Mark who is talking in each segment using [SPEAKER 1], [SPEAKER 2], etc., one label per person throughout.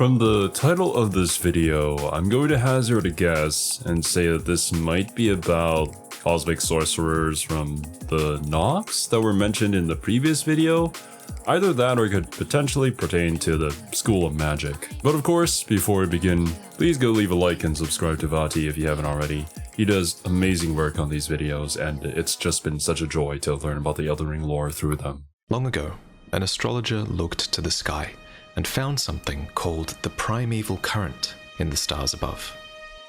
[SPEAKER 1] From the title of this video, I'm going to hazard a guess and say that this might be about cosmic sorcerers from the Nox that were mentioned in the previous video. Either that or could potentially pertain to the School of Magic. But of course, before we begin, please go leave a like and subscribe to Vaati if you haven't already. He does amazing work on these videos, and it's just been such a joy to learn about the Elden Ring lore through them.
[SPEAKER 2] Long ago, an astrologer looked to the sky and found something called the primeval current in the stars above.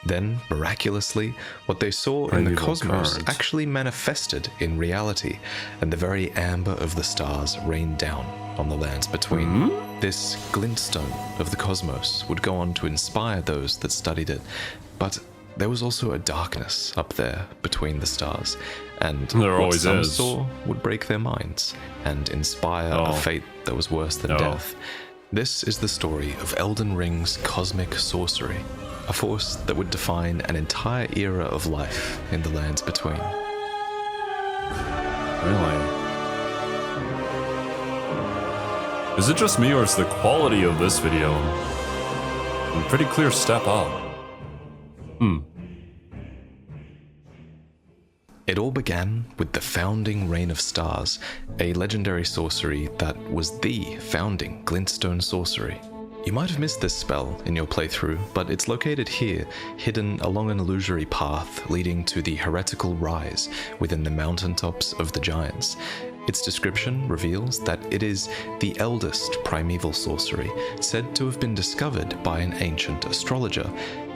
[SPEAKER 2] Then, miraculously, what they saw in the cosmos actually manifested in reality, and the very amber of the stars rained down on the lands between. This glintstone of the cosmos would go on to inspire those that studied it, but there was also a darkness up there between the stars, and what some saw would break their minds and inspire a fate that was worse than death. This is the story of Elden Ring's cosmic sorcery, a force that would define an entire era of life in the lands between.
[SPEAKER 1] Really? Is it just me, or is the quality of this video a pretty clear step up?
[SPEAKER 2] It all began with the founding Reign of Stars, a legendary sorcery that was the founding glintstone sorcery. You might have missed this spell in your playthrough, but it's located here, hidden along an illusory path leading to the heretical rise within the mountaintops of the Giants. Its description reveals that it is the eldest primeval sorcery, said to have been discovered by an ancient astrologer.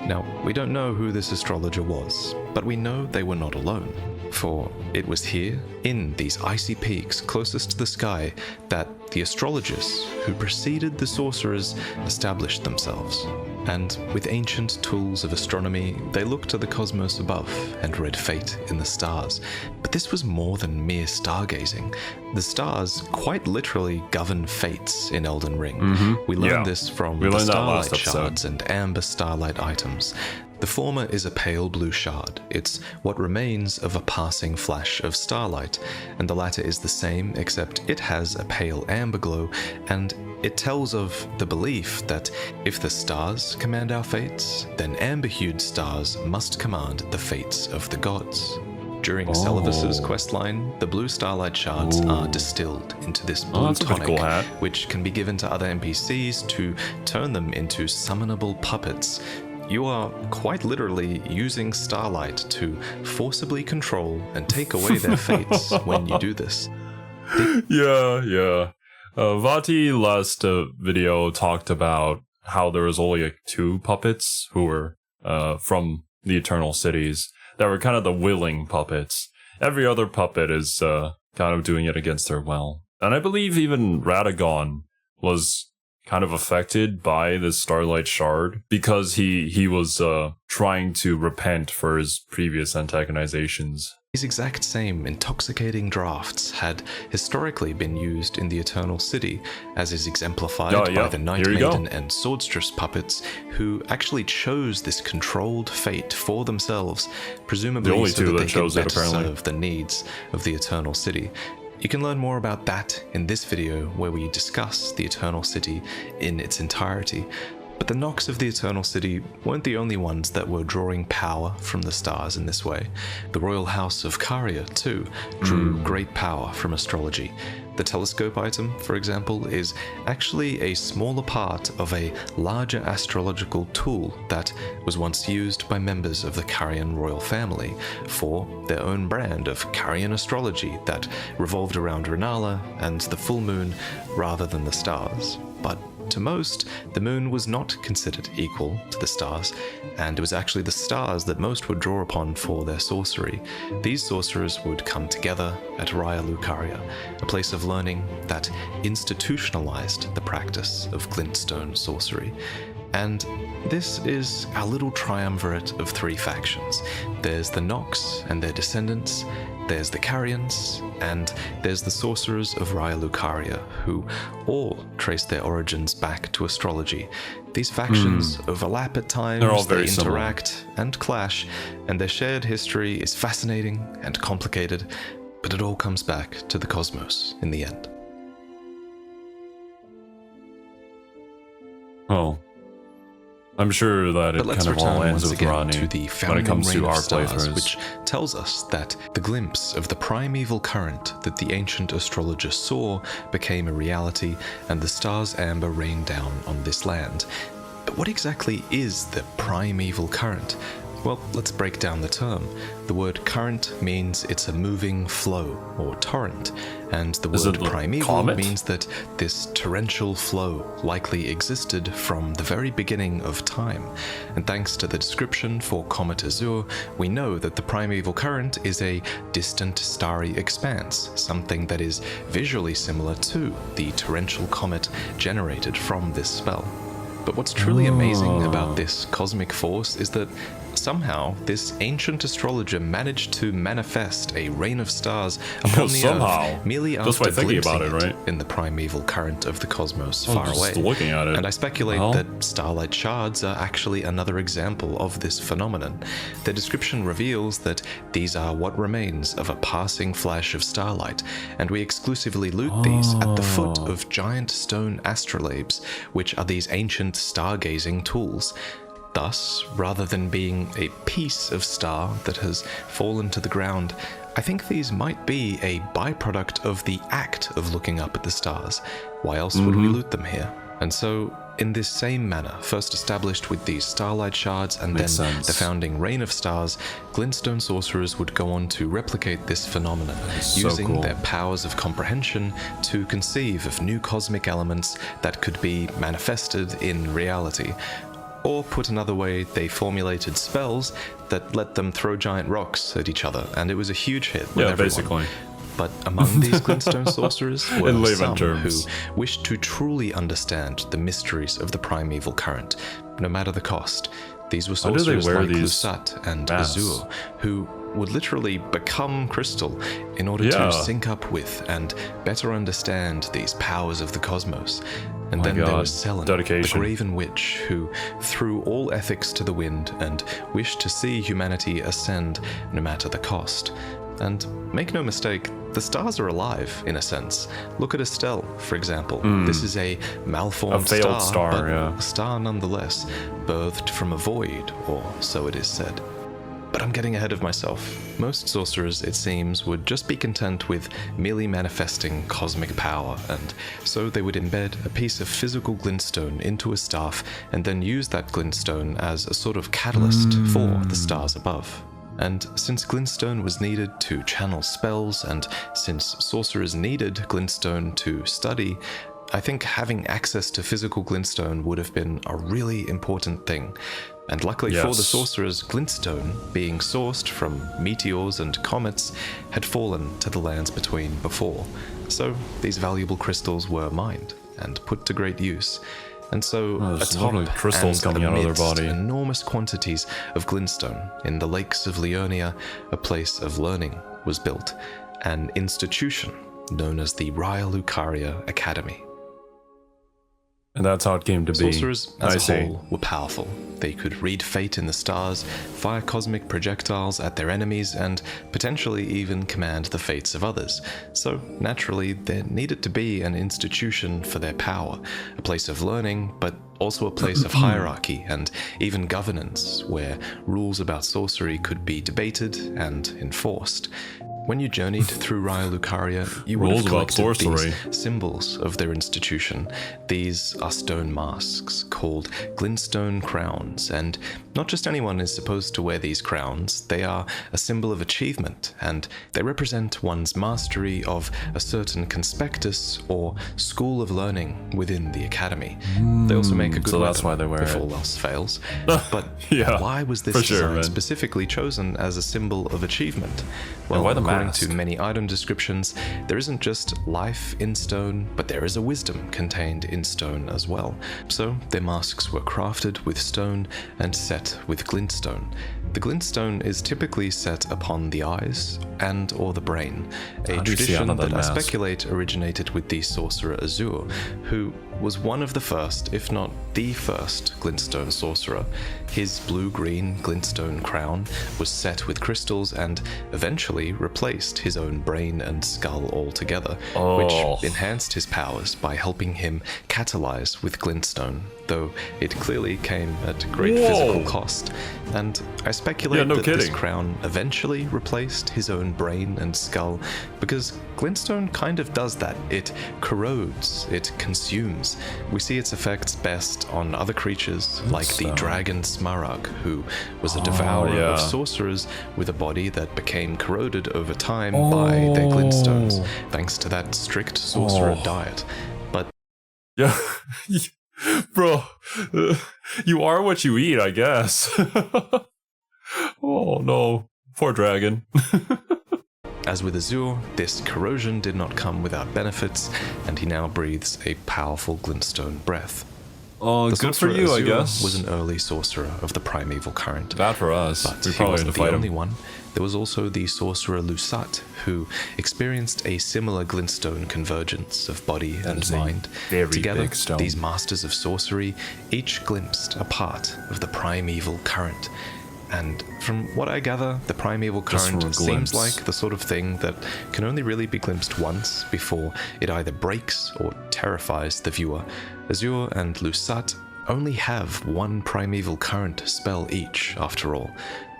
[SPEAKER 2] Now, we don't know who this astrologer was, but we know they were not alone. For it was here, in these icy peaks closest to the sky, that the astrologers who preceded the sorcerers established themselves. And with ancient tools of astronomy, they looked to the cosmos above and read fate in the stars. But this was more than mere stargazing. The stars quite literally govern fates in Elden Ring. We learned this from the starlight shards and amber starlight items. The former is a pale blue shard. It's what remains of a passing flash of starlight, and the latter is the same, except it has a pale amber glow, and it tells of the belief that if the stars command our fates, then amber-hued stars must command the fates of the gods. During Celovus's questline, the blue starlight shards are distilled into this blue tonic, which can be given to other NPCs to turn them into summonable puppets. You are quite literally using starlight to forcibly control and take away their fates when you do this.
[SPEAKER 1] Vaati last video talked about how there was only like 2 puppets who were from the Eternal Cities that were kind of the willing puppets. Every other puppet is kind of doing it against their will. And I believe even Radagon was kind of affected by this starlight shard because he was trying to repent for his previous antagonizations.
[SPEAKER 2] These exact same intoxicating drafts had historically been used in the Eternal City, as is exemplified by the Night Maiden and Swordstress puppets, who actually chose this controlled fate for themselves, presumably so that they could better serve the needs of the Eternal City. You can learn more about that in this video, where we discuss the Eternal City in its entirety. But the Nox of the Eternal City weren't the only ones that were drawing power from the stars in this way. The royal house of Caria, too, drew great power from astrology. The telescope item, for example, is actually a smaller part of a larger astrological tool that was once used by members of the Carian royal family for their own brand of Carian astrology that revolved around Renala and the full moon rather than the stars. But to most, the moon was not considered equal to the stars, and it was actually the stars that most would draw upon for their sorcery. These sorcerers would come together at Raya Lucaria, a place of learning that institutionalized the practice of glintstone sorcery. And this is our little triumvirate of 3 factions. There's the Nox and their descendants, there's the Carians, and there's the Sorcerers of Raya Lucaria, who all trace their origins back to astrology. These factions overlap at times, they interact and clash, and their shared history is fascinating and complicated, but it all comes back to the cosmos in the end.
[SPEAKER 1] Oh, I'm sure that it kind of all ends with Ronnie
[SPEAKER 2] to the
[SPEAKER 1] when it comes to our
[SPEAKER 2] stars,
[SPEAKER 1] playthroughs.
[SPEAKER 2] which tells us that the glimpse of the primeval current that the ancient astrologer saw became a reality, and the stars amber rained down on this land. But what exactly is the primeval current? Well, let's break down the term. The word current means it's a moving flow or torrent, and the word primeval means that this torrential flow likely existed from the very beginning of time. And thanks to the description for Comet Azure, we know that the primeval current is a distant starry expanse, something that is visually similar to the torrential comet generated from this spell. But what's truly amazing about this cosmic force is that somehow this ancient astrologer managed to manifest a rain of stars upon the Earth merely after glimpsing it in the primeval current of the cosmos far away.
[SPEAKER 1] Looking at it.
[SPEAKER 2] And I speculate that starlight shards are actually another example of this phenomenon. The description reveals that these are what remains of a passing flash of starlight, and we exclusively loot these at the foot of giant stone astrolabes, which are these ancient stargazing tools. Thus, rather than being a piece of star that has fallen to the ground, I think these might be a byproduct of the act of looking up at the stars. Why else would we loot them here? And so, in this same manner, first established with these starlight shards and then the founding rain of stars, glintstone sorcerers would go on to replicate this phenomenon, using their powers of comprehension to conceive of new cosmic elements that could be manifested in reality. Or put another way, they formulated spells that let them throw giant rocks at each other, and it was a huge hit with everyone.
[SPEAKER 1] Basically.
[SPEAKER 2] But among these glintstone sorcerers were some who wished to truly understand the mysteries of the primeval current, no matter the cost. These were sorcerers like Lusat and Azure, who would literally become crystal in order to sync up with and better understand these powers of the cosmos. And then there was Selen, the Graven Witch, who threw all ethics to the wind and wished to see humanity ascend no matter the cost. And make no mistake, the stars are alive, in a sense. Look at Estelle, for example. This is a malformed star, but a star nonetheless, birthed from a void, or so it is said. But I'm getting ahead of myself. Most sorcerers, it seems, would just be content with merely manifesting cosmic power, and so they would embed a piece of physical glintstone into a staff and then use that glintstone as a sort of catalyst for the stars above. And since glintstone was needed to channel spells, and since sorcerers needed glintstone to study, I think having access to physical glintstone would have been a really important thing. And luckily for the sorcerers, glintstone, being sourced from meteors and comets, had fallen to the lands between before. So these valuable crystals were mined and put to great use. And so atop crystals coming out of their body, enormous quantities of glintstone in the lakes of Leonia, a place of learning was built, an institution known as the Raya Lucaria Academy.
[SPEAKER 1] And that's how it came to be.
[SPEAKER 2] Sorcerers as a whole were powerful. They could read fate in the stars, fire cosmic projectiles at their enemies, and potentially even command the fates of others. So, naturally, there needed to be an institution for their power, a place of learning, but also a place of hierarchy and even governance, where rules about sorcery could be debated and enforced. When you journeyed through Raya Lucaria, you would have collected these symbols of their institution. These are stone masks called glintstone crowns, and not just anyone is supposed to wear these crowns. They are a symbol of achievement, and they represent one's mastery of a certain conspectus or school of learning within the academy. They also make a good weapon, why they wear if all else fails. But why was this design specifically chosen as a symbol of achievement? Well, according to many item descriptions, there isn't just life in stone, but there is a wisdom contained in stone as well. So their masks were crafted with stone and set with glintstone. The glintstone is typically set upon the eyes and or the brain, a tradition that I speculate originated with the sorcerer Azure, who was one of the first, if not the first, glintstone sorcerer. His blue-green glintstone crown was set with crystals and eventually replaced his own brain and skull altogether, which enhanced his powers by helping him catalyze with glintstone, though it clearly came at great physical cost. And I speculate that this crown eventually replaced his own brain and skull, because glintstone kind of does that. It corrodes, it consumes. We see its effects best on other creatures, like the dragon Smaragd, who was a devourer of sorcerers with a body that became corroded over time by their glintstones, thanks to that strict sorcerer diet. But
[SPEAKER 1] yeah, bro, you are what you eat, I guess. Oh no, poor dragon.
[SPEAKER 2] As with Azure, this corrosion did not come without benefits, and he now breathes a powerful glintstone breath.
[SPEAKER 1] Oh, good for you,
[SPEAKER 2] Azure
[SPEAKER 1] I guess.
[SPEAKER 2] Was an early sorcerer of the primeval current.
[SPEAKER 1] Bad for us.
[SPEAKER 2] But
[SPEAKER 1] we
[SPEAKER 2] he wasn't the only
[SPEAKER 1] him.
[SPEAKER 2] one. There was also the sorcerer Lusat, who experienced a similar glintstone convergence of body and mind. Together, these masters of sorcery each glimpsed a part of the primeval current. And from what I gather, the primeval current seems like the sort of thing that can only really be glimpsed once before it either breaks or terrifies the viewer. Azure and Lusat only have one primeval current spell each, after all.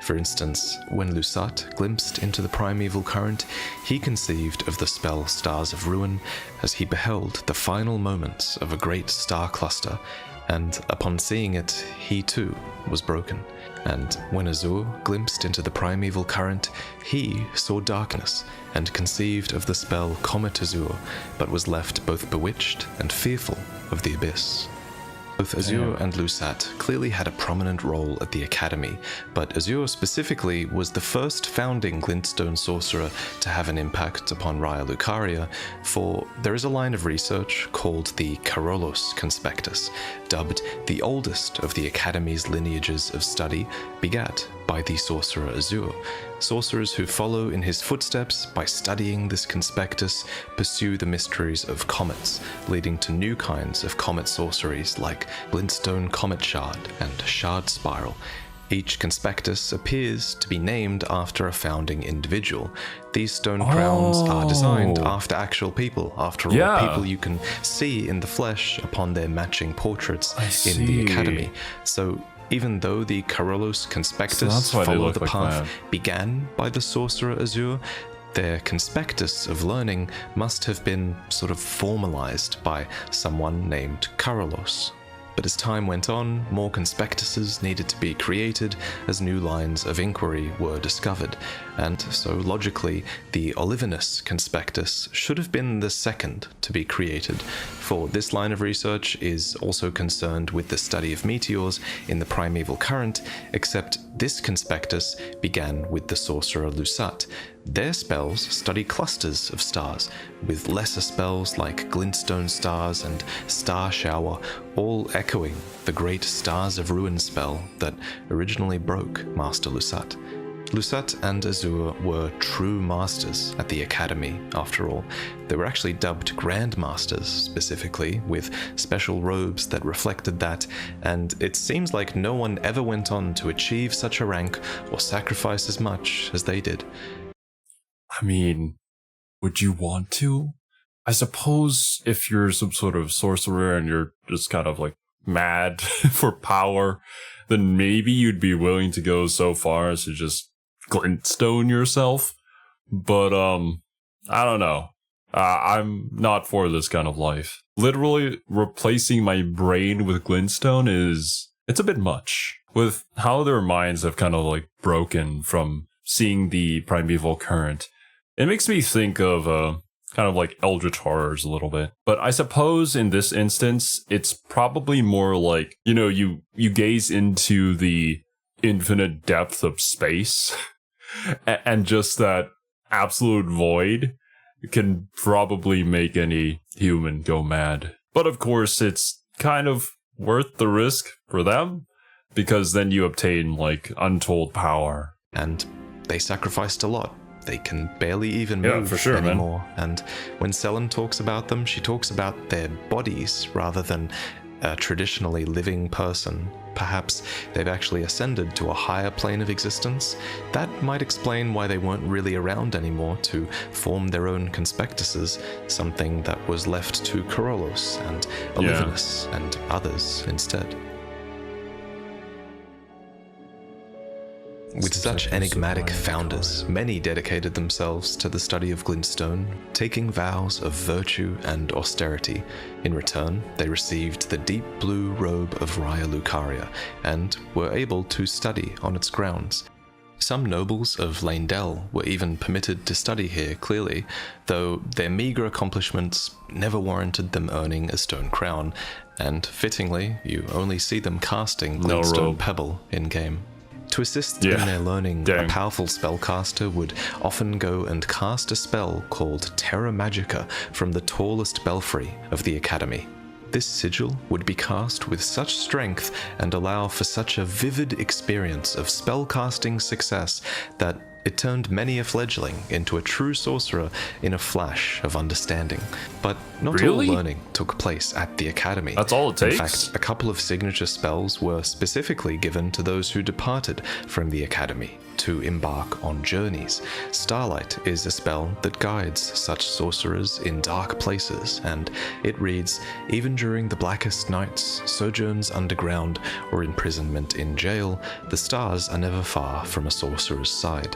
[SPEAKER 2] For instance, when Lusat glimpsed into the primeval current, he conceived of the spell Stars of Ruin as he beheld the final moments of a great star cluster, and upon seeing it, he too was broken. And when Azure glimpsed into the primeval current, he saw darkness and conceived of the spell Comet Azure, but was left both bewitched and fearful of the abyss. Both Azure and Lusat clearly had a prominent role at the Academy, but Azure specifically was the first founding glintstone sorcerer to have an impact upon Raya Lucaria, for there is a line of research called the Carolus Conspectus, dubbed the oldest of the Academy's lineages of study, begat by the sorcerer Azure. Sorcerers who follow in his footsteps by studying this conspectus pursue the mysteries of comets, leading to new kinds of comet sorceries like glintstone comet shard and shard spiral. Each conspectus appears to be named after a founding individual. These stone crowns are designed after actual people, after all, people you can see in the flesh upon their matching portraits in the Academy. So even though the Carolus Conspectus follow the path began by the sorcerer Azure, their conspectus of learning must have been sort of formalized by someone named Carolus. But as time went on, more conspectuses needed to be created as new lines of inquiry were discovered, and so logically, the Olivinus Conspectus should have been the second to be created, for this line of research is also concerned with the study of meteors in the primeval current, except this conspectus began with the sorcerer Lusat. Their spells study clusters of stars, with lesser spells like glintstone stars and star shower, all echoing the great Stars of Ruin spell that originally broke Master Lusat. Lusat and Azure were true masters at the Academy, after all. They were actually dubbed Grandmasters, specifically, with special robes that reflected that, and it seems like no one ever went on to achieve such a rank or sacrifice as much as they did.
[SPEAKER 1] I mean, would you want to? I suppose if you're some sort of sorcerer and you're just kind of like mad for power, then maybe you'd be willing to go so far as to just glintstone yourself. But, I don't know. I'm not for this kind of life. Literally replacing my brain with glintstone it's a bit much. With how their minds have kind of like broken from seeing the primeval current, it makes me think of, kind of like Eldritch horrors a little bit. But I suppose in this instance, it's probably more like, you gaze into the infinite depth of space and just that absolute void can probably make any human go mad. But of course, it's kind of worth the risk for them, because then you obtain like untold power.
[SPEAKER 2] And they sacrificed a lot They can barely even move
[SPEAKER 1] for sure,
[SPEAKER 2] anymore.
[SPEAKER 1] Man.
[SPEAKER 2] And when Selen talks about them, she talks about their bodies rather than a traditionally living person. Perhaps they've actually ascended to a higher plane of existence. That might explain why they weren't really around anymore to form their own conspectuses, something that was left to Corolos and Olivinus and others instead. With such enigmatic founders, many dedicated themselves to the study of glintstone, taking vows of virtue and austerity. In return, they received the deep blue robe of Raya Lucaria and were able to study on its grounds. Some nobles of Leyndell were even permitted to study here clearly, though their meagre accomplishments never warranted them earning a stone crown, and fittingly, you only see them casting glintstone pebble in-game. To assist in their learning, a powerful spellcaster would often go and cast a spell called Terra Magica from the tallest belfry of the academy. This sigil would be cast with such strength and allow for such a vivid experience of spellcasting success that it turned many a fledgling into a true sorcerer in a flash of understanding. But not all learning took place at the academy.
[SPEAKER 1] That's all it takes?
[SPEAKER 2] In fact, a couple of signature spells were specifically given to those who departed from the academy to embark on journeys. Starlight is a spell that guides such sorcerers in dark places, and it reads, even during the blackest nights, sojourns underground, or imprisonment in jail, the stars are never far from a sorcerer's side.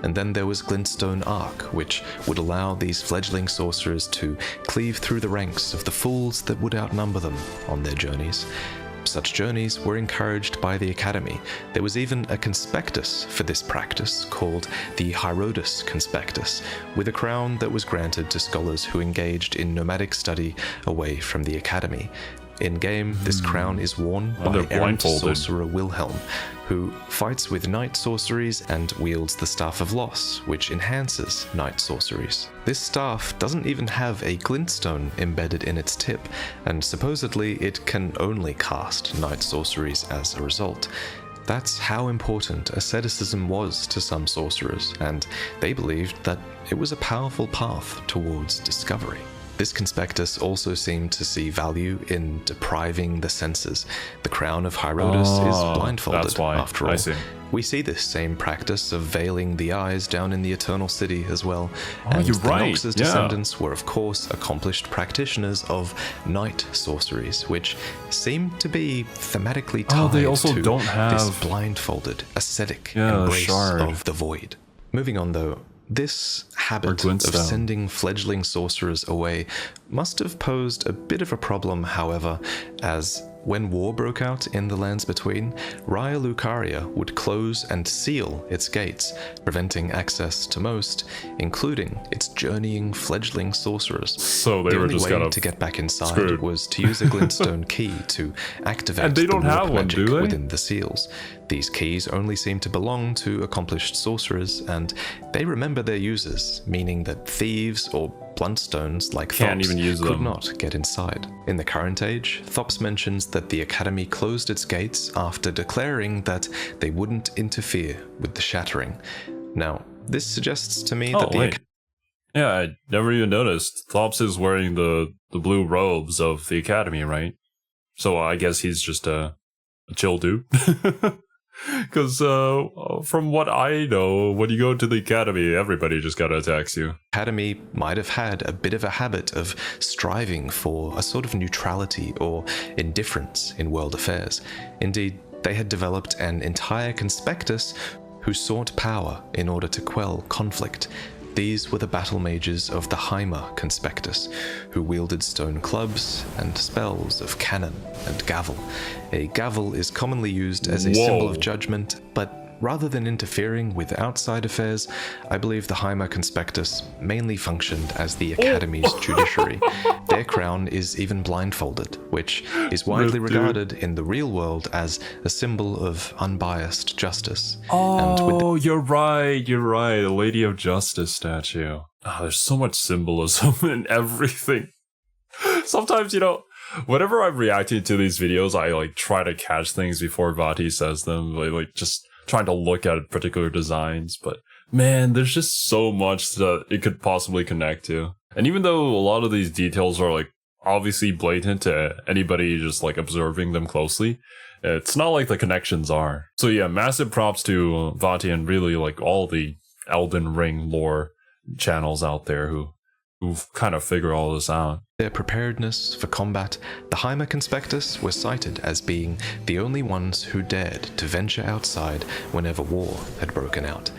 [SPEAKER 2] And then there was Glintstone Arc, which would allow these fledgling sorcerers to cleave through the ranks of the fools that would outnumber them on their journeys. Such journeys were encouraged by the Academy. There was even a conspectus for this practice called the Hierodus Conspectus, with a crown that was granted to scholars who engaged in nomadic study away from the Academy. In-game, this crown is worn by errant sorcerer Wilhelm, who fights with night sorceries and wields the Staff of Loss, which enhances night sorceries. This staff doesn't even have a glintstone embedded in its tip, and supposedly it can only cast night sorceries as a result. That's how important asceticism was to some sorcerers, and they believed that it was a powerful path towards discovery. This conspectus also seemed to see value in depriving the senses. The crown of Hierodus is blindfolded,
[SPEAKER 1] that's why.
[SPEAKER 2] After all.
[SPEAKER 1] I see.
[SPEAKER 2] We see this same practice of veiling the eyes down in the Eternal City as well. And
[SPEAKER 1] you're
[SPEAKER 2] the
[SPEAKER 1] right.
[SPEAKER 2] Nox's descendants were of course accomplished practitioners of night sorceries, which seem to be thematically tied
[SPEAKER 1] they also
[SPEAKER 2] to
[SPEAKER 1] don't have
[SPEAKER 2] this blindfolded, ascetic embrace of the void. Moving on though, this habit of sending fledgling sorcerers away must have posed a bit of a problem, however, as when war broke out in the lands between, Raya Lucaria would close and seal its gates, preventing access to most, including its journeying fledgling sorcerers.
[SPEAKER 1] So they
[SPEAKER 2] the
[SPEAKER 1] were
[SPEAKER 2] only
[SPEAKER 1] just
[SPEAKER 2] way to get back inside
[SPEAKER 1] screwed.
[SPEAKER 2] Was to use a glintstone key to activate
[SPEAKER 1] and they don't
[SPEAKER 2] the
[SPEAKER 1] have one,
[SPEAKER 2] magic
[SPEAKER 1] do they?
[SPEAKER 2] within the seals. These keys only seem to belong to accomplished sorcerers, and they remember their users, meaning that thieves or bluntstones like
[SPEAKER 1] Can't
[SPEAKER 2] Thops
[SPEAKER 1] even use
[SPEAKER 2] could
[SPEAKER 1] them.
[SPEAKER 2] not get inside. In the current age, Thops mentions that the Academy closed its gates after declaring that they wouldn't interfere with the shattering. Now, this suggests to me that the
[SPEAKER 1] Yeah, I never even noticed. Thops is wearing the blue robes of the Academy, right? So I guess he's just a chill dude. Because from what I know, when you go to the Academy, everybody just gotta attacks you.
[SPEAKER 2] Academy might have had a bit of a habit of striving for a sort of neutrality or indifference in world affairs. Indeed, they had developed an entire conspectus who sought power in order to quell conflict. These were the battle mages of the Heimer Conspectus, who wielded stone clubs and spells of cannon and gavel. A gavel is commonly used as a symbol of judgment, but rather than interfering with outside affairs, I believe the Heimer Conspectus mainly functioned as the Academy's judiciary. Their crown is even blindfolded, which is widely regarded in the real world as a symbol of unbiased justice.
[SPEAKER 1] Oh, you're right, the Lady of Justice statue. Oh, there's so much symbolism in everything. Sometimes, whenever I'm reacting to these videos, I try to catch things before Vaati says them, just trying to look at particular designs, but Man, there's just so much that it could possibly connect to. And even though a lot of these details are like obviously blatant to anybody just like observing them closely, it's not like the connections are. So yeah, massive props to Vaati and really like all the Elden Ring lore channels out there who kind of figure all this out.
[SPEAKER 2] Their preparedness for combat, the Heimer Conspectus were cited as being the only ones who dared to venture outside whenever war had broken out.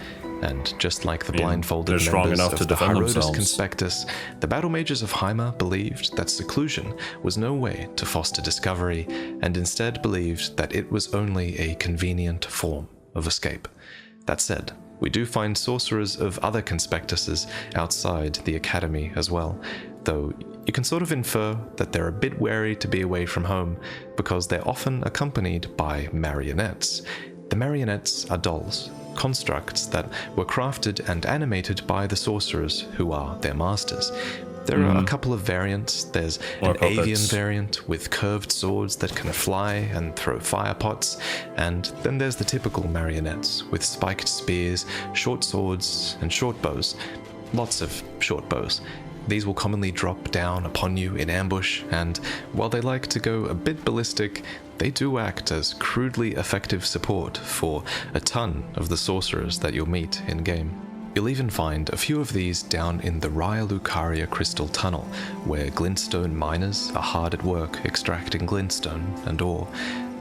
[SPEAKER 2] And just like the blindfolded members of the Herodes Conspectus, the battle mages of Heimer believed that seclusion was no way to foster discovery, and instead believed that it was only a convenient form of escape. That said, we do find sorcerers of other conspectuses outside the academy as well, though you can sort of infer that they're a bit wary to be away from home because they're often accompanied by marionettes. The marionettes are dolls, constructs that were crafted and animated by the sorcerers who are their masters. There are a couple of variants. There's an avian variant with curved swords that can fly and throw fire pots, and then there's the typical marionettes with spiked spears, short swords, and short bows. Lots of short bows. These will commonly drop down upon you in ambush, and while they like to go a bit ballistic, they do act as crudely effective support for a ton of the sorcerers that you'll meet in-game. You'll even find a few of these down in the Raya Lucaria Crystal Tunnel, where glintstone miners are hard at work extracting glintstone and ore.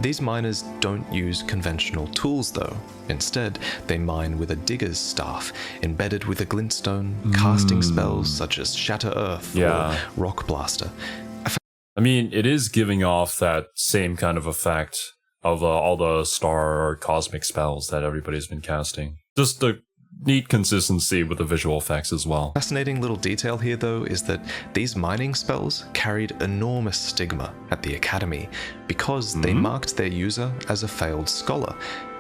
[SPEAKER 2] These miners don't use conventional tools though. Instead, they mine with a digger's staff, embedded with a glintstone, casting spells such as Shatter Earth or Rock Blaster.
[SPEAKER 1] I mean, it is giving off that same kind of effect of all the star or cosmic spells that everybody's been casting. Just the neat consistency with the visual effects as well.
[SPEAKER 2] Fascinating little detail here though is that these mining spells carried enormous stigma at the academy because they marked their user as a failed scholar,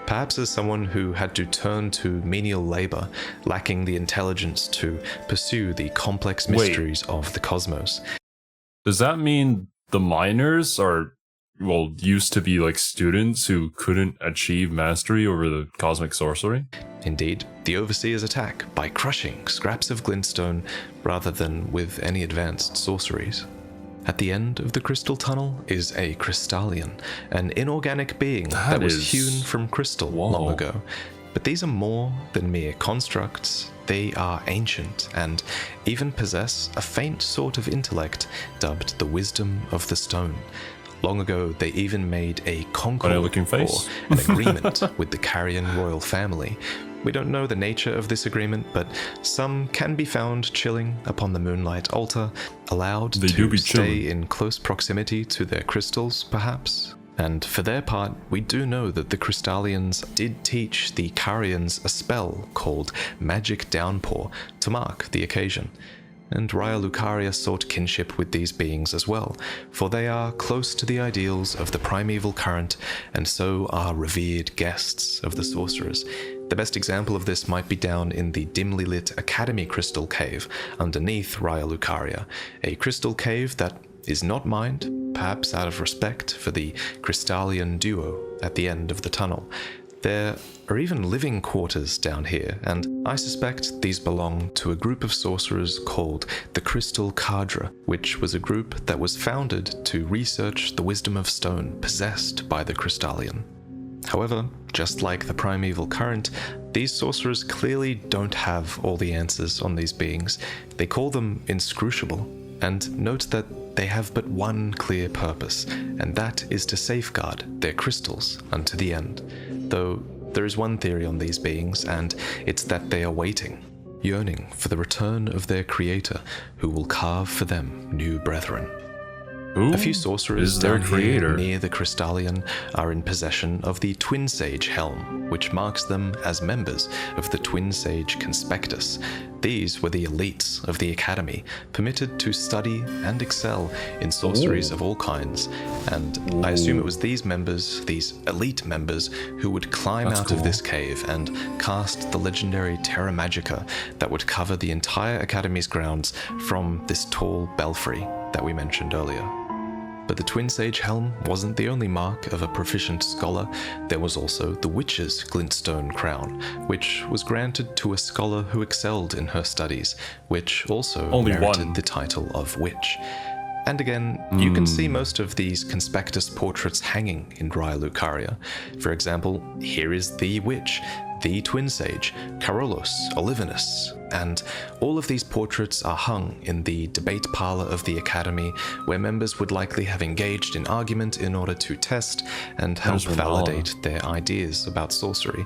[SPEAKER 2] perhaps as someone who had to turn to menial labor, lacking the intelligence to pursue the complex mysteries of the cosmos.
[SPEAKER 1] Does that mean the miners are, well, used to be like students who couldn't achieve mastery over the cosmic sorcery?
[SPEAKER 2] Indeed, the Overseers attack by crushing scraps of glintstone rather than with any advanced sorceries. At the end of the crystal tunnel is a crystallian, an inorganic being that was hewn from crystal long ago. But these are more than mere constructs. They are ancient and even possess a faint sort of intellect dubbed the wisdom of the stone. Long ago, they even made a concord or an agreement with the Carrion royal family. We don't know the nature of this agreement, but some can be found chilling upon the moonlight altar, allowed to stay in close proximity to their crystals, perhaps. And for their part, we do know that the Crystallians did teach the Carrions a spell called Magic Downpour to mark the occasion. And Raya Lucaria sought kinship with these beings as well, for they are close to the ideals of the primeval current, and so are revered guests of the sorcerers. The best example of this might be down in the dimly lit Academy Crystal Cave underneath Raya Lucaria, a crystal cave that is not mined, perhaps out of respect for the Crystallian duo at the end of the tunnel. There are even living quarters down here, and I suspect these belong to a group of sorcerers called the Crystal Cadre, which was a group that was founded to research the wisdom of stone possessed by the Crystallian. However, just like the primeval current, these sorcerers clearly don't have all the answers on these beings. They call them inscrutable, and note that they have but one clear purpose, and that is to safeguard their crystals unto the end. Though there is one theory on these beings, and it's that they are waiting, yearning for the return of their creator, who will carve for them new brethren. A few sorcerers down here near the Crystallian are in possession of the Twin Sage Helm, which marks them as members of the Twin Sage Conspectus. These were the elites of the Academy, permitted to study and excel in sorceries of all kinds, and I assume it was these members, these elite members, who would climb out of this cave and cast the legendary Terra Magica that would cover the entire Academy's grounds from this tall belfry that we mentioned earlier. But the Twin Sage Helm wasn't the only mark of a proficient scholar. There was also the Witch's Glintstone Crown, which was granted to a scholar who excelled in her studies, which also merited the title of Witch. And again, you can see most of these conspectus portraits hanging in Raya Lucaria. For example, here is the Witch, the Twin Sage, Carolus, Olivinus, and all of these portraits are hung in the debate parlor of the Academy, where members would likely have engaged in argument in order to test and help validate their ideas about sorcery.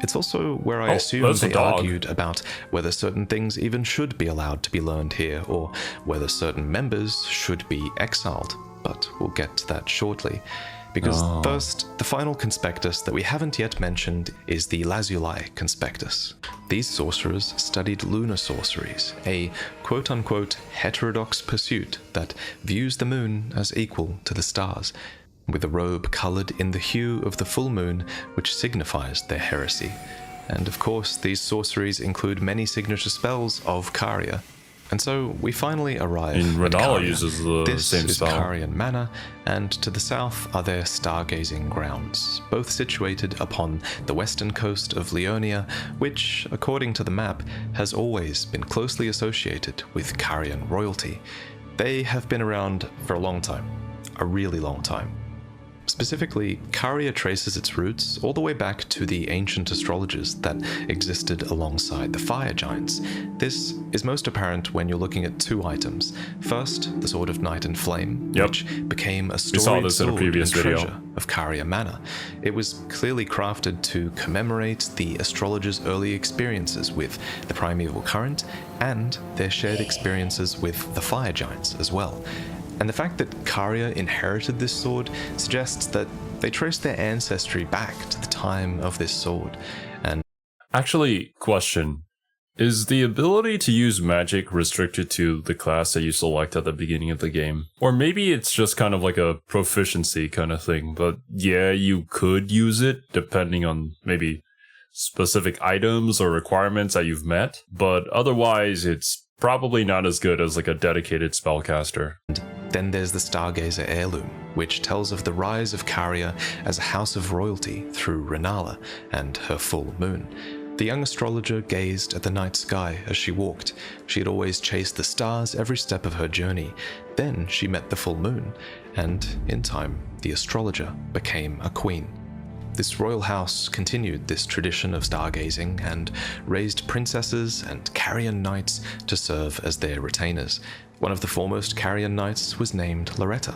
[SPEAKER 2] It's also where I assume they argued about whether certain things even should be allowed to be learned here, or whether certain members should be exiled, but we'll get to that shortly. Because first, the final conspectus that we haven't yet mentioned is the Lazuli conspectus. These sorcerers studied lunar sorceries, a quote-unquote heterodox pursuit that views the moon as equal to the stars, with a robe coloured in the hue of the full moon, which signifies their heresy. And of course, these sorceries include many signature spells of Caria. And so we finally arrive at Caria.
[SPEAKER 1] Uses the
[SPEAKER 2] this
[SPEAKER 1] same
[SPEAKER 2] is
[SPEAKER 1] style.
[SPEAKER 2] Carian Manor, and to the south are their stargazing grounds, both situated upon the western coast of Leonia, which, according to the map, has always been closely associated with Carian royalty. They have been around for a long time, a really long time. Specifically, Caria traces its roots all the way back to the ancient astrologers that existed alongside the fire giants. This is most apparent when you're looking at two items. First, the Sword of Night and Flame, which became a storied sword and treasure of Caria Manor. It was clearly crafted to commemorate the astrologers' early experiences with the primeval current and their shared experiences with the fire giants as well. And the fact that Caria inherited this sword suggests that they trace their ancestry back to the time of this sword. And
[SPEAKER 1] actually, question. Is the ability to use magic restricted to the class that you select at the beginning of the game? Or maybe it's just kind of like a proficiency kind of thing, but yeah, you could use it depending on maybe specific items or requirements that you've met, but otherwise it's probably not as good as like a dedicated spellcaster.
[SPEAKER 2] Then there's the Stargazer heirloom, which tells of the rise of Caria as a house of royalty through Renala and her full moon. The young astrologer gazed at the night sky as she walked. She had always chased the stars every step of her journey. Then she met the full moon, and in time, the astrologer became a queen. This royal house continued this tradition of stargazing and raised princesses and Carian knights to serve as their retainers. One of the foremost Carian knights was named Loretta,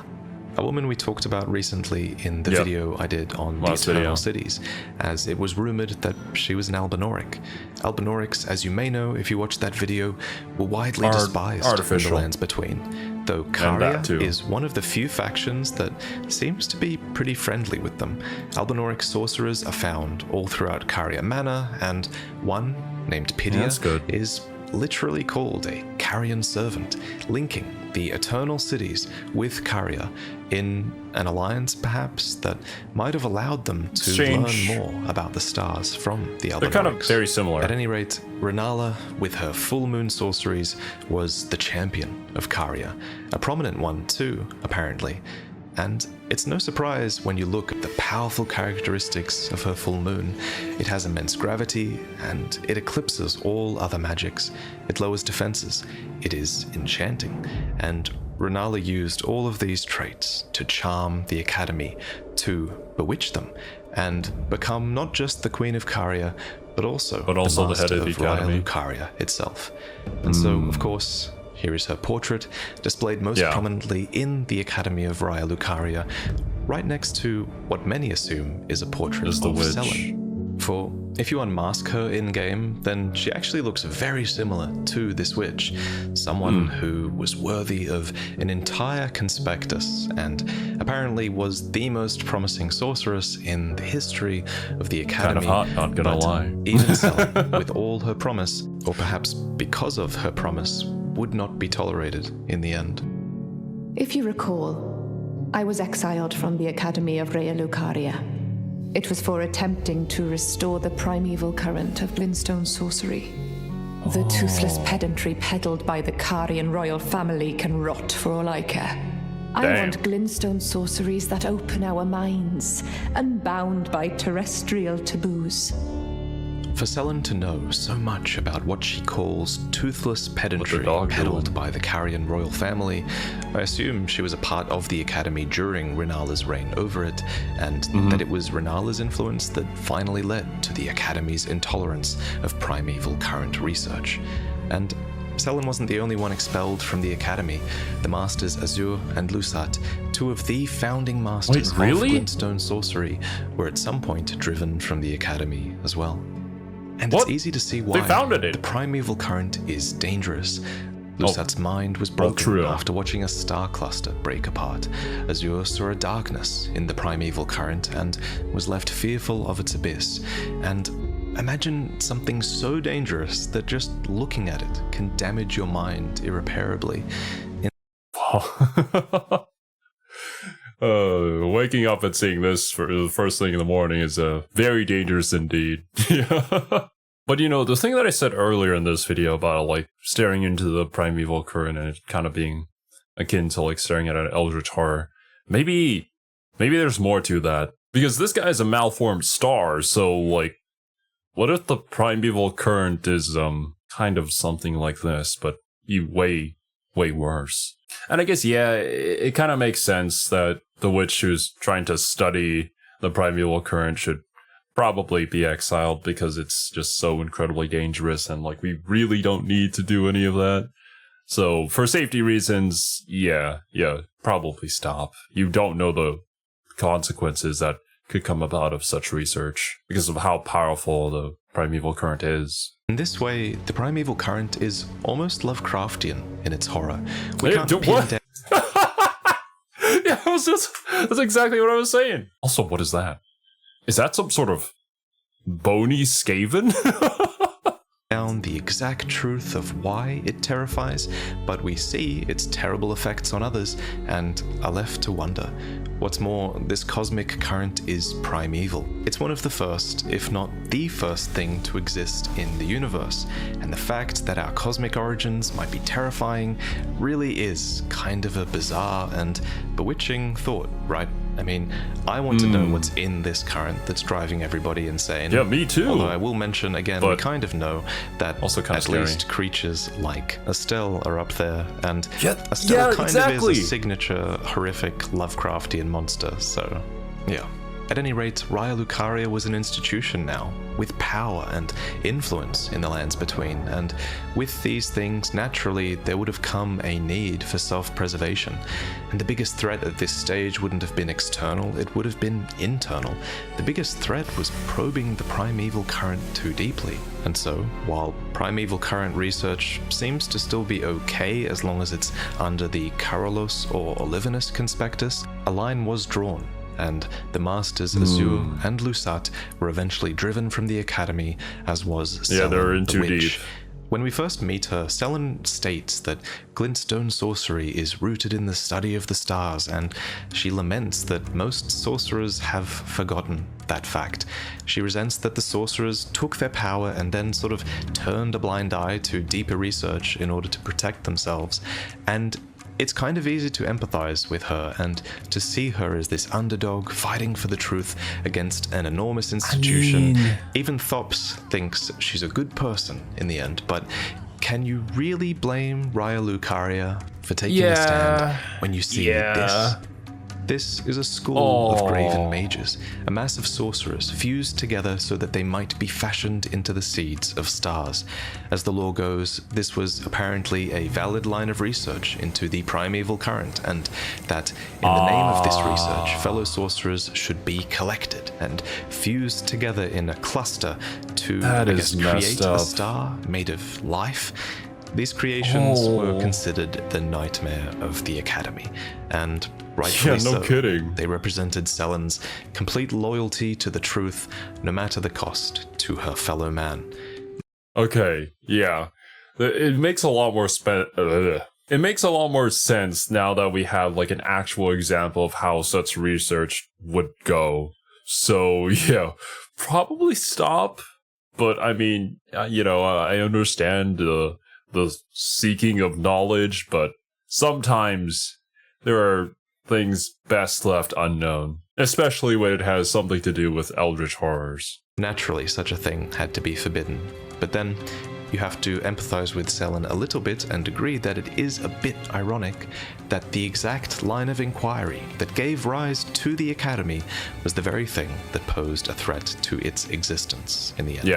[SPEAKER 2] a woman we talked about recently in the video I did on the Eternal Cities, as it was rumored that she was an Albinauric. Albinaurics, as you may know if you watched that video, were widely despised in the lands between, though Caria is one of the few factions that seems to be pretty friendly with them. Albinauric sorcerers are found all throughout Caria Manor, and one, named Pidia, is literally called a Carian servant, linking the Eternal Cities with Caria in an alliance perhaps that might have allowed them to learn more about the stars from the Albinaurics.
[SPEAKER 1] They're kind of very similar.
[SPEAKER 2] At any rate, Renala, with her full moon sorceries, was the champion of Caria, a prominent one too, apparently. And it's no surprise when you look at the powerful characteristics of her full moon. It has immense gravity, and it eclipses all other magics. It lowers defenses. It is enchanting. And Renala used all of these traits to charm the Academy, to bewitch them, and become not just the Queen of Caria, but also the head of Raya Lucaria itself. And so, of course, here is her portrait, displayed most prominently in the Academy of Raya Lucaria, right next to what many assume is a portrait of Selene. For if you unmask her in-game, then she actually looks very similar to this witch, someone who was worthy of an entire conspectus, and apparently was the most promising sorceress in the history of the Academy.
[SPEAKER 1] Kind of hot, not gonna lie.
[SPEAKER 2] Even Selene, with all her promise, or perhaps because of her promise, would not be tolerated in the end.
[SPEAKER 3] If you recall, I was exiled from the Academy of Raya Lucaria. It was for attempting to restore the primeval current of glintstone sorcery. The toothless pedantry peddled by the Carian royal family can rot for all I care. I want glintstone sorceries that open our minds, unbound by terrestrial taboos.
[SPEAKER 2] For Selen to know so much about what she calls toothless pedantry peddled by the Carian royal family, I assume she was a part of the Academy during Renala's reign over it, and that it was Renala's influence that finally led to the Academy's intolerance of primeval current research. And Selen wasn't the only one expelled from the Academy. The Masters Azure and Lusat, two of the founding masters of glintstone sorcery, were at some point driven from the Academy as well. And it's easy to see why.
[SPEAKER 1] They founded it.
[SPEAKER 2] The primeval current is dangerous. Lusat's mind was broken after watching a star cluster break apart. Azure saw a darkness in the primeval current and was left fearful of its abyss. And imagine something so dangerous that just looking at it can damage your mind irreparably.
[SPEAKER 1] Waking up and seeing this for the first thing in the morning is very dangerous indeed. But you know, the thing that I said earlier in this video about like staring into the primeval current and it kind of being akin to like staring at an eldritch horror, maybe there's more to that, because this guy is a malformed star. So like, what if the primeval current is kind of something like this, but way worse? And I guess, yeah, it kind of makes sense that the witch who's trying to study the primeval current should probably be exiled, because it's just so incredibly dangerous and like we really don't need to do any of that. So for safety reasons, yeah, probably stop. You don't know the consequences that could come about of such research because of how powerful the primeval current is.
[SPEAKER 2] In this way, the primeval current is almost Lovecraftian in its horror.
[SPEAKER 1] What? Yeah, that's exactly what I was saying. Also, what is that? Is that some sort of bony Skaven?
[SPEAKER 2] Down the exact truth of why it terrifies, but we see its terrible effects on others and are left to wonder. What's more, this cosmic current is primeval. It's one of the first, if not the first thing to exist in the universe, and the fact that our cosmic origins might be terrifying really is kind of a bizarre and bewitching thought, right? I mean, I want to know what's in this current that's driving everybody insane.
[SPEAKER 1] Yeah, me too.
[SPEAKER 2] Although I will mention again, we kind of know that
[SPEAKER 1] also kind of
[SPEAKER 2] at
[SPEAKER 1] scary.
[SPEAKER 2] least creatures like Estelle are up there, and Estelle kind of is a signature horrific Lovecraftian monster, so yeah. At any rate, Raya Lucaria was an institution now, with power and influence in the lands between, and with these things, naturally, there would have come a need for self-preservation. And the biggest threat at this stage wouldn't have been external, it would have been internal. The biggest threat was probing the primeval current too deeply. And so, while primeval current research seems to still be okay as long as it's under the Carolus or Olivinus conspectus, a line was drawn. And the Masters Azure and Lusat were eventually driven from the Academy, as was Selen,
[SPEAKER 1] they're in too
[SPEAKER 2] witch.
[SPEAKER 1] deep.
[SPEAKER 2] When we first meet her, Selen states that glintstone sorcery is rooted in the study of the stars, and she laments that most sorcerers have forgotten that fact. She resents that the sorcerers took their power and then sort of turned a blind eye to deeper research in order to protect themselves, and it's kind of easy to empathize with her and to see her as this underdog fighting for the truth against an enormous institution. Even Thops thinks she's a good person in the end, but can you really blame Raya Lucaria for taking a stand when you see this? This is a school of graven mages, a mass of sorcerers fused together so that they might be fashioned into the seeds of stars. As the lore goes, this was apparently a valid line of research into the primeval current, and that in the name of this research, fellow sorcerers should be collected and fused together in a cluster to, create a star made of life. These creations were considered the nightmare of the Academy, and rightfully so.
[SPEAKER 1] Kidding.
[SPEAKER 2] They represented Selen's complete loyalty to the truth, no matter the cost to her fellow man.
[SPEAKER 1] Okay, yeah. It makes a lot more It makes a lot more sense now that we have like an actual example of how such research would go. So, yeah, probably stop. But I mean, I understand the seeking of knowledge, but sometimes there are things best left unknown, especially when it has something to do with eldritch horrors.
[SPEAKER 2] Naturally, such a thing had to be forbidden, but then you have to empathize with Selen a little bit and agree that it is a bit ironic that the exact line of inquiry that gave rise to the Academy was the very thing that posed a threat to its existence in the end.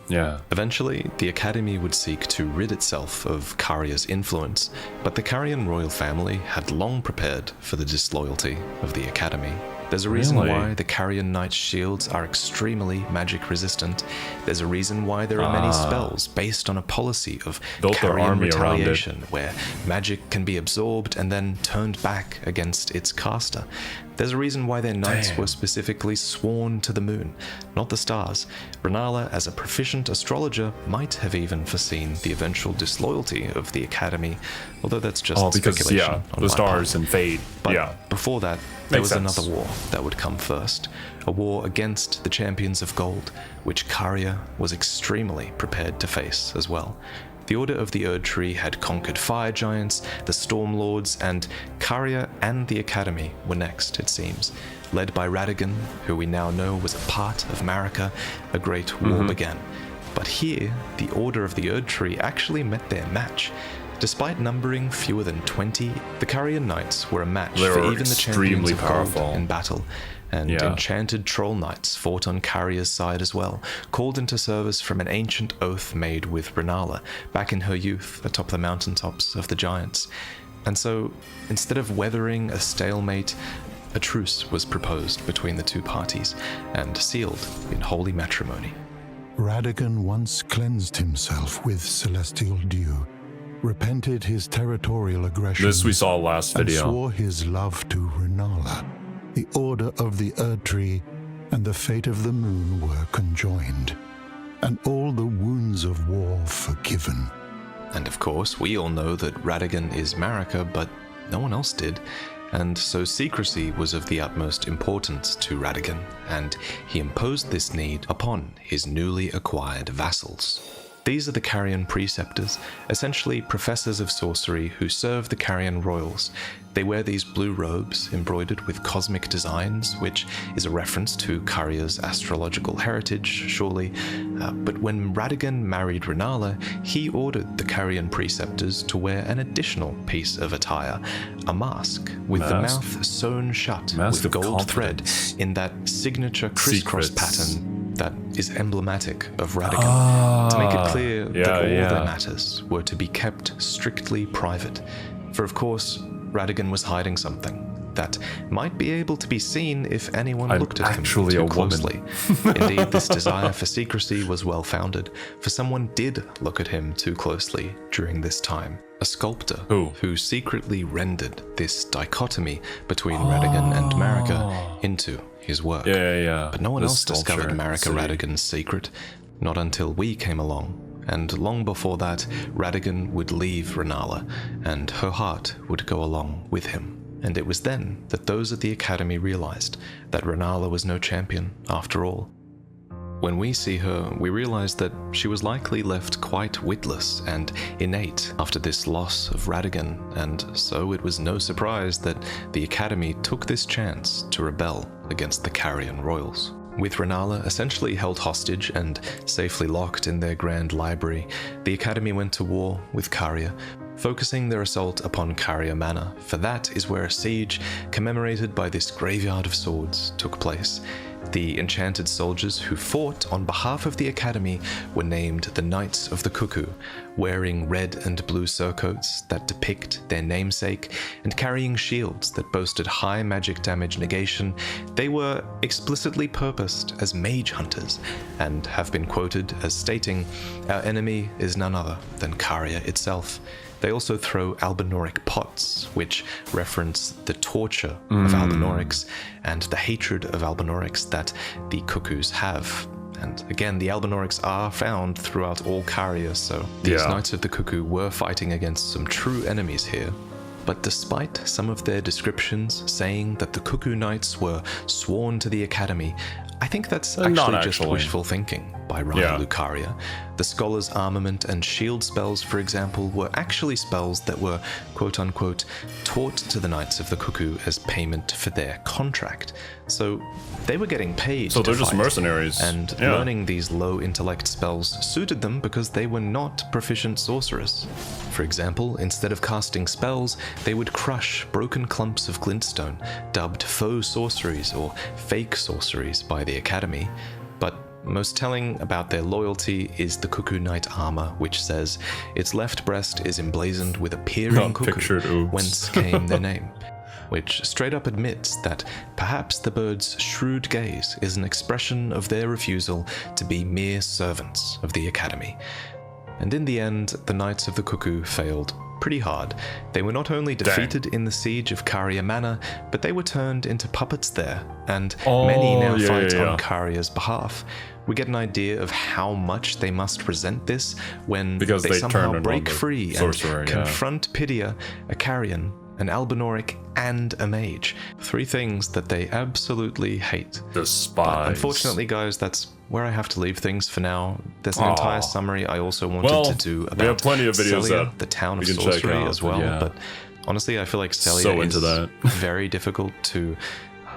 [SPEAKER 1] Yeah.
[SPEAKER 2] Eventually, the Academy would seek to rid itself of Caria's influence, but the Carian royal family had long prepared for the disloyalty of the Academy. There's a reason why the Carian Knight's shields are extremely magic resistant. There's a reason why there are many spells based on a policy of Carian retaliation, where magic can be absorbed and then turned back against its caster. There's a reason why their knights were specifically sworn to the moon, not the stars. Renala, as a proficient astrologer, might have even foreseen the eventual disloyalty of the Academy, although that's just speculation.
[SPEAKER 1] The stars and fate.
[SPEAKER 2] But before that, there was another war that would come first. A war against the Champions of Gold, which Caria was extremely prepared to face as well. The Order of the Erd Tree had conquered fire giants, the Storm Lords, and Caria and the Academy were next, it seems. Led by Radagon, who we now know was a part of Marika, a great war began. But here, the Order of the Erd Tree actually met their match. Despite numbering fewer than 20, the Carian Knights were a match for even the Champions of Gold in battle, and enchanted troll knights fought on Caria's side as well, called into service from an ancient oath made with Renala back in her youth atop the mountaintops of the giants. And so, instead of weathering a stalemate, a truce was proposed between the two parties and sealed in holy matrimony.
[SPEAKER 4] Radagon once cleansed himself with celestial dew, repented his territorial aggression.
[SPEAKER 1] This we saw last video.
[SPEAKER 4] And swore his love to Renala. The Order of the Erd Tree and the fate of the moon were conjoined, and all the wounds of war forgiven.
[SPEAKER 2] And of course, we all know that Radagon is Marika, but no one else did. And so secrecy was of the utmost importance to Radagon, and he imposed this need upon his newly acquired vassals. These are the Carian preceptors, essentially professors of sorcery who serve the Carian royals. They wear these blue robes embroidered with cosmic designs, which is a reference to Caria's astrological heritage, surely. But when Radagon married Renala, he ordered the Carian preceptors to wear an additional piece of attire, a mask with the mouth sewn shut with gold thread in that signature crisscross pattern that is emblematic of Radagon, to make it clear that all their matters were to be kept strictly private. For of course, Radagon was hiding something that might be able to be seen if anyone looked at him too closely. Indeed, this desire for secrecy was well-founded, for someone did look at him too closely during this time. A sculptor who secretly rendered this dichotomy between Radagon and Marika into his work. But no one else discovered Marika Radagon's secret, not until we came along. And long before that, Radagon would leave Renala, and her heart would go along with him. And it was then that those at the Academy realized that Renala was no champion after all. When we see her, we realize that she was likely left quite witless and innate after this loss of Radagon, and so it was no surprise that the Academy took this chance to rebel against the Carian royals. With Renala essentially held hostage and safely locked in their grand library, the Academy went to war with Caria, focusing their assault upon Caria Manor, for that is where a siege commemorated by this graveyard of swords took place. The enchanted soldiers who fought on behalf of the Academy were named the Knights of the Cuckoo, wearing red and blue surcoats that depict their namesake and carrying shields that boasted high magic damage negation. They were explicitly purposed as mage hunters and have been quoted as stating, "Our enemy is none other than Caria itself." They also throw Albinoric pots, which reference the torture of Albinorics and the hatred of Albinorics that the Cuckoos have. And again, the Albinorics are found throughout all Caria, so these Knights of the Cuckoo were fighting against some true enemies here. But despite some of their descriptions saying that the Cuckoo Knights were sworn to the Academy, I think that's actually just wishful thinking by Raya Lucaria. The scholar's armament and shield spells, for example, were actually spells that were, quote-unquote, taught to the Knights of the Cuckoo as payment for their contract. So they were getting paid
[SPEAKER 1] So
[SPEAKER 2] to
[SPEAKER 1] they're just
[SPEAKER 2] fight,
[SPEAKER 1] mercenaries.
[SPEAKER 2] and learning these low-intellect spells suited them because they were not proficient sorcerers. For example, instead of casting spells, they would crush broken clumps of glintstone, dubbed faux sorceries or fake sorceries by the Academy. But most telling about their loyalty is the Cuckoo Knight armor, which says, its left breast is emblazoned with a peering cuckoo, whence came their name, which straight up admits that perhaps the bird's shrewd gaze is an expression of their refusal to be mere servants of the Academy. And in the end, the Knights of the Cuckoo failed pretty hard. They were not only defeated in the siege of Caria Manor, but they were turned into puppets there, and many now fight on Caria's behalf. We get an idea of how much they must resent this when they somehow break free and confront Pidia, a Carian, an Albinoric, and a mage. 3 things that they absolutely hate.
[SPEAKER 1] Despise.
[SPEAKER 2] But unfortunately, guys, that's where I have to leave things for now. There's an entire summary I also wanted to do about
[SPEAKER 1] we have plenty of videos
[SPEAKER 2] Celia, the town of sorcery as well. But honestly, I feel like Celia is very difficult to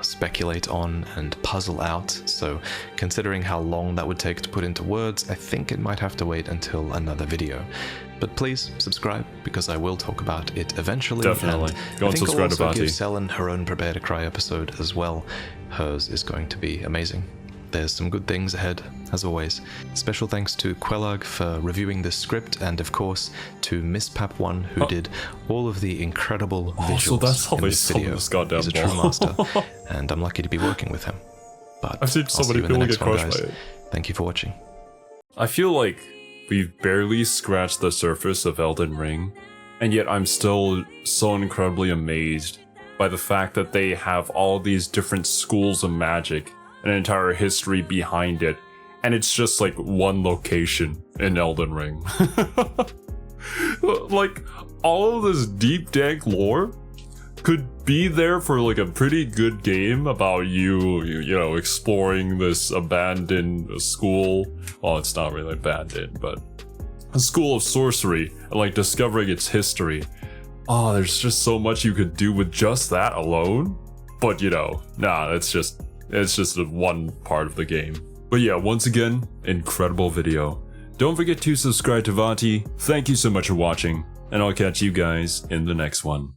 [SPEAKER 2] speculate on and puzzle out. So considering how long that would take to put into words, I think it might have to wait until another video. But please subscribe, because I will talk about it eventually.
[SPEAKER 1] Definitely. Go and subscribe to Vaati.
[SPEAKER 2] I think I'll also give Selen her own Prepare to Cry episode as well. Hers is going to be amazing. There's some good things ahead, as always. Special thanks to Quelag for reviewing the script, and of course to Misspap1, who did all of the incredible visuals
[SPEAKER 1] so that's how
[SPEAKER 2] in this video. He's a true master, and I'm lucky to be working with him. But
[SPEAKER 1] I've seen so many people get crushed by it.
[SPEAKER 2] Thank you for watching.
[SPEAKER 1] I feel like we've barely scratched the surface of Elden Ring, and yet I'm still so incredibly amazed by the fact that they have all these different schools of magic, an entire history behind it, and it's just like one location in Elden Ring. Like, all of this deep dank lore could be there for like a pretty good game about you know, exploring this abandoned school. Well, it's not really abandoned, but a school of sorcery, and like discovering its history. Oh, there's just so much you could do with just that alone. But you know, nah, it's just one part of the game. But yeah, once again, incredible video. Don't forget to subscribe to Vaati. Thank you so much for watching, and I'll catch you guys in the next one.